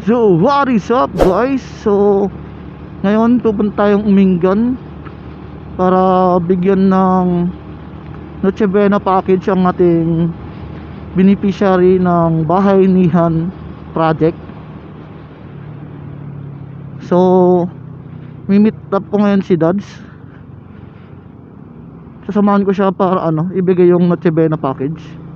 So what is up guys? So ngayon pupunta tayong Umingan para bigyan ng Noche Buena package ang ating beneficiary ng Bahay Nihan project. So mi-meet up ko ngayon si Dads. Sasamahan ko siya para ibigay yung Noche Buena package.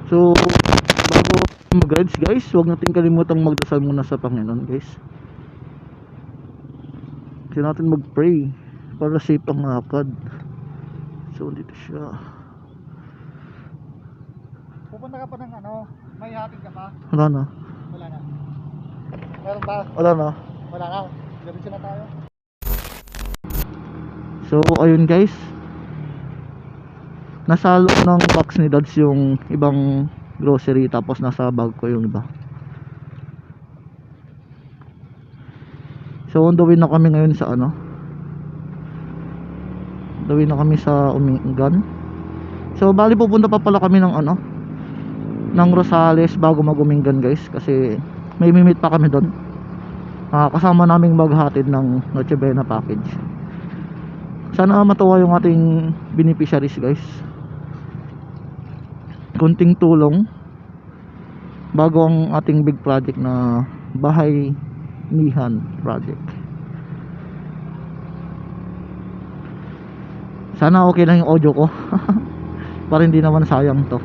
So bago mag-guides guys, huwag natin kalimutang magdasal muna sa Panginoon guys. Kasi natin mag-pray para safe ang lakad. So dito siya. Pupunta ka pa ng may hatid ka pa? Wala na. Wala na. Meron ba? Wala na. Wala na. Diretso na tayo. So ayun guys, nasa loob ng box ni Dads yung ibang grocery, tapos nasa bag ko yung iba. So on the way na kami ngayon sa on the way na kami sa Umingan. So bali pupunta pa pala kami ng ng Rosales bago mag-Umingan guys, kasi may meet pa kami doon. Kasama naming maghatid ng Noche Buena package. Sana matuwa yung ating beneficiaries guys. Kunting tulong bago ang ating big project na Bahay Nihan project. Sana okay lang yung audio ko para hindi naman sayang to.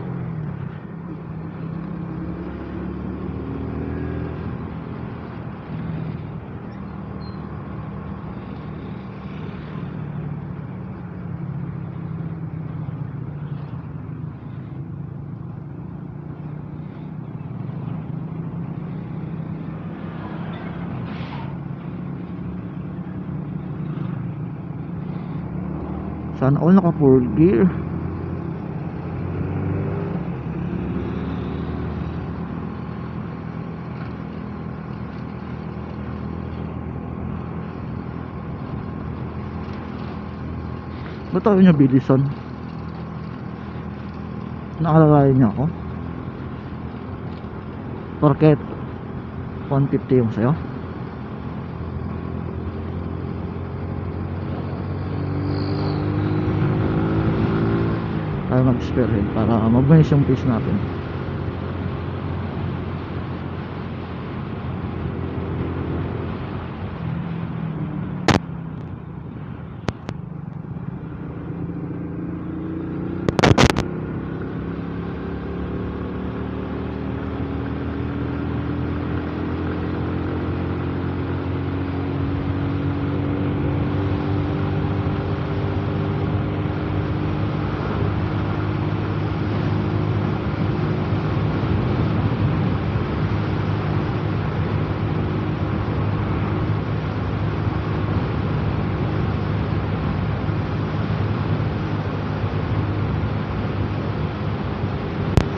Sana all naka 4 gear. Ba't tayo niya bilisan? Nakalalayan niya ako. Porket 150 yung sayo. Tayo mag-spare head para mabilis yung pace natin.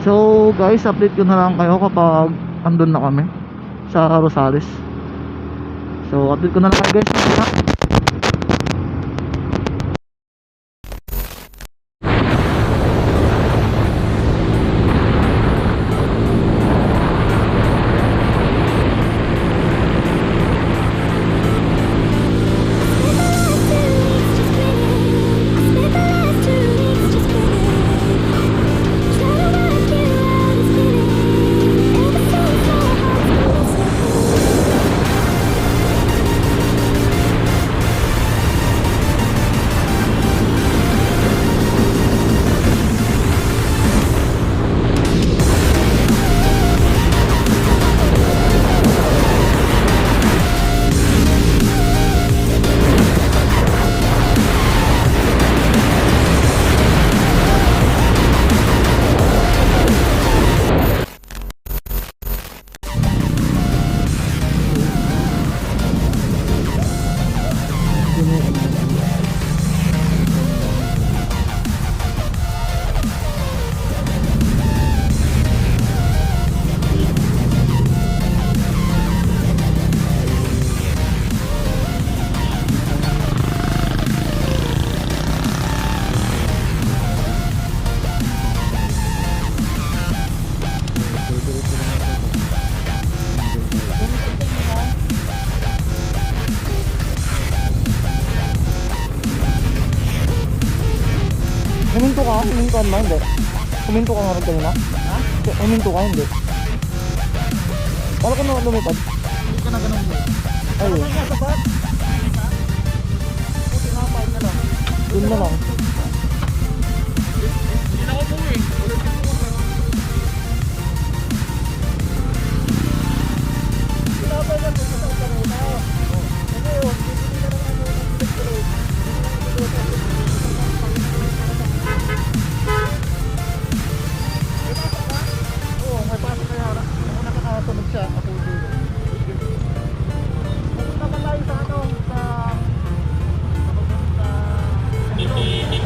So guys, update ko na lang kayo kapag andun na kami sa Rosales. So update ko na lang kayo guys. Huminto ka? Huminto ka ba? Hindi. Huminto ka nga rin kanina? Ha? Huminto ka? Hindi. Wala ko na lumipad. Hindi ka na ganun mo. Ayun. Ano nga sa bus? Buti nga pa na lang. Yun na lang. Hindi na ako umuwi. Ulitin mo na. Sinabay lang dito sa kanina. Ngayon, hindi ka lang ano ng electrode. May pasok ka? Oo, may pasok kaya. Ako nakakatunog siya. Ako dito. Pupunta pa tayo sa ano, sa metro.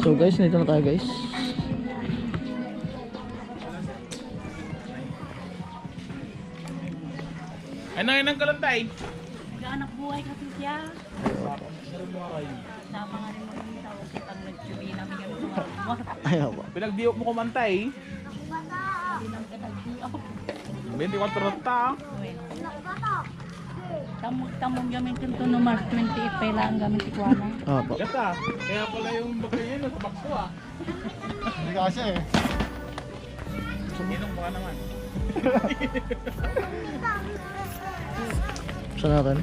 So guys, nandito na tayo guys. Ano yun ang kalantay? Nag-anak buhay kasi siya. Sama nga rin mo rin tao kasi pag nag-chewy namin kami sa mga buwan. Ayaw ba? Pinagdiok mo kumantay. Hindi lang pinag-diok. 24 ta. Tamong gamit ito no March 28 pa ilang gamit si Kuwana. Opo. Gata. Kaya pala yung bakla yun, nasa bakso ah. Hindi kasi eh. Inong baka naman. Saan natin?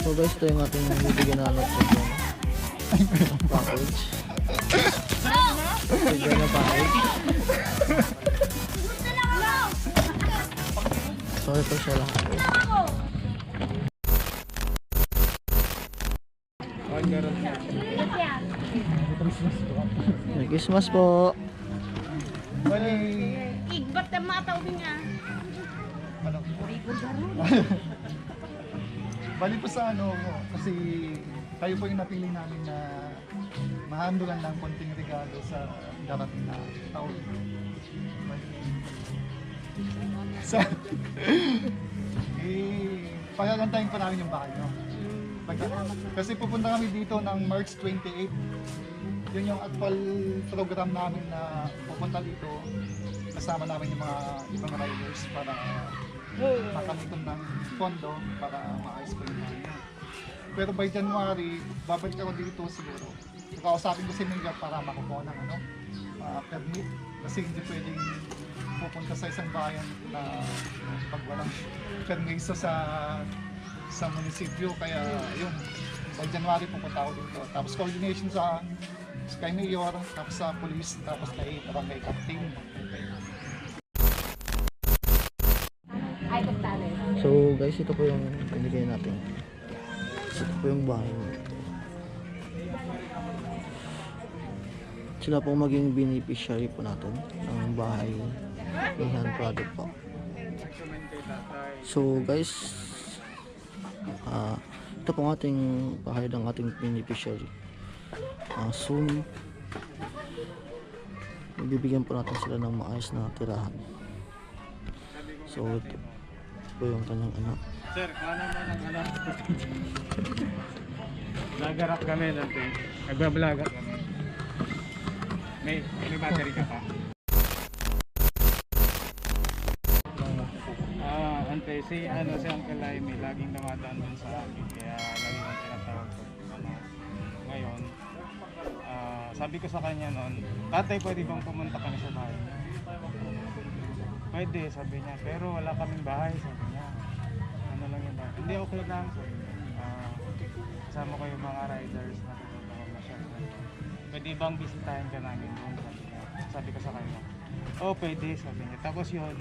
So guys, ito yung ating bibigyan na ano package. Bigyan na package. So ito siya lahat. Merry Christmas po. Bali, Igbat na mataw din niya. ano? Bali po sa ano, kasi kayo po yung napili namin na mahandulan ng konting regalo sa darating na taon. Bali, sa pagagantahin pa namin yung bahay, no? Kasi pupunta kami dito ng March 28. Yun yung actual program namin na pupunta dito. Kasama namin yung mga ibang riders para makamitom ng pondo para maayos ko yung bahay niya. Pero by January, babalik ako dito siguro. Kausapin ko si Mingga para makukuha ng permit. Kasi hindi pwedeng pupunta sa isang bayan na pag walang permiso sa munisipyo. Kaya yun, by January pupunta ako dito. Tapos coordination sa kay Mayor, tapos sa police, tapos kay barangay captain. So guys, ito po yung binigay natin. Ito po yung bahay. Sila po maging beneficiary po natin ng bahay Ihan project po. So guys, ito po ang ating bahay ng ating beneficiary. Soon bibigyan po natin sila ng maayos na tirahan. So ito po yung kanyang anak. Sir, kano mo ng anak? Nagarap kami natin. Nagbablaga kami. May battery ka pa? Ante, si Uncle Laime, laging dumadaan dun sa akin. Kaya lagi kong tinatawag ko. Ngayon, sabi ko sa kanya noon, tatay, pwede bang pumunta kami sa bahay niya? Pwede, sabi niya, pero wala kaming bahay, sabi niya. Ano lang yung bahay? Hindi, okay lang, sabi niya. Kasama ko yung mga riders na pupunta ko masyal. Pwede bang bisitahin ka namin doon, sabi niya. Sabi ko sa kanya, oh, pwede, sabi niya. Tapos yun,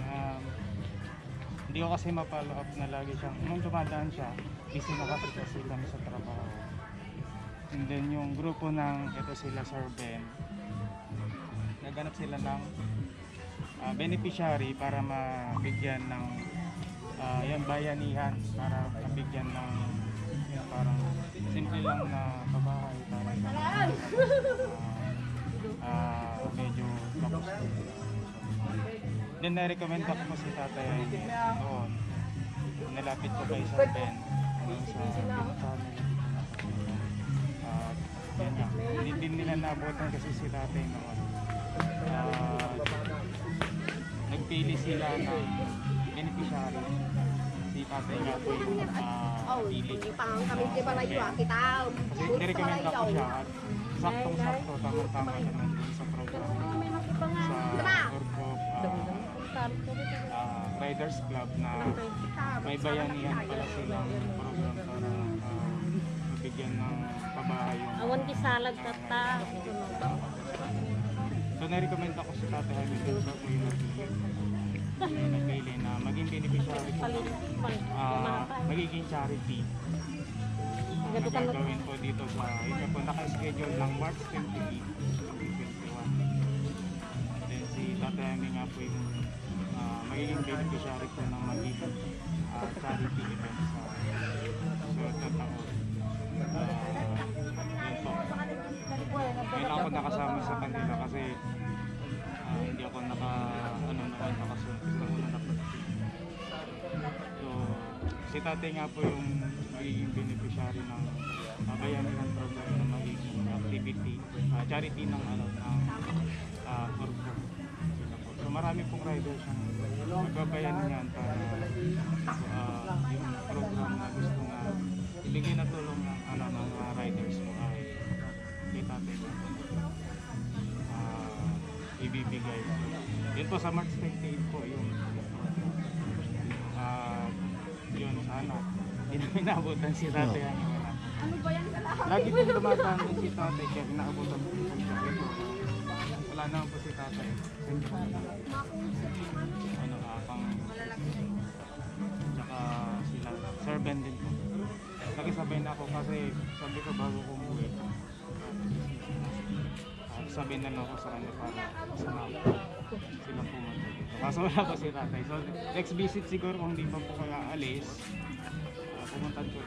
hindi ko kasi ma-follow up na lagi siyang, nung dumadaan siya, busy na kasi kami sa trabaho. And then yung grupo ng, ito sila Sir Ben, naganap sila ng beneficiary para mabigyan ng yan, bayanihan, para mabigyan ng parang simple lang na babahay para medyo tapos na. Then na-recommend ako po si tatay noon. Nalapit ko kay Sir Ben hanggang sa family. Yan nga, hindi din nila naabutan kasi si tatay noon. Nagpili sila ng beneficiary. Si tatay nga po yung pili. Kasi nirecommend ako siya at saktong-sakto, tamang-tama naman dun sa program. Sa Orcop Riders Club na may bayanihan pala silang program para mabigyan ng pabahay yung Awan di salad tata. So na-recommend ako sa Tatay Hamilton sa ko yung nagpili na maging beneficiary po ng magiging charity na gagawin po dito sa ito po naka-schedule ng March 28, 2021. Then si Tatay Hamilton nga po yung magiging beneficiary po ng magiging charity event sa susunod na taon. Yun po. Ngayon ako nakasama sa kanila kasi hindi ako nakasunod sa una na pagdating. So, si tatay nga po yung magiging beneficiary ng bayanihan program na magiging activity, charity ng Orco. So, marami pong riders ang magbabayanihan para yung program na gusto nga ibigay na tulong ng mga riders mo ay kay tatay nga po ibibigay. Yun po sa March 28 po yung yun sana hindi namin naabutan si tatay wala. Ano ba yan? Lagi pong dumadaan din si tatay kaya inaabutan po siya ito. Wala naman po si tatay. Pang tsaka sila servant din po. Nagisabay na ako kasi sabi ko bago ko umuwi sabi na lang ako sa kanya para sila pumunta dito. Kaso wala po si tatay. So next visit siguro kung hindi pa po kaya alis pumunta ko.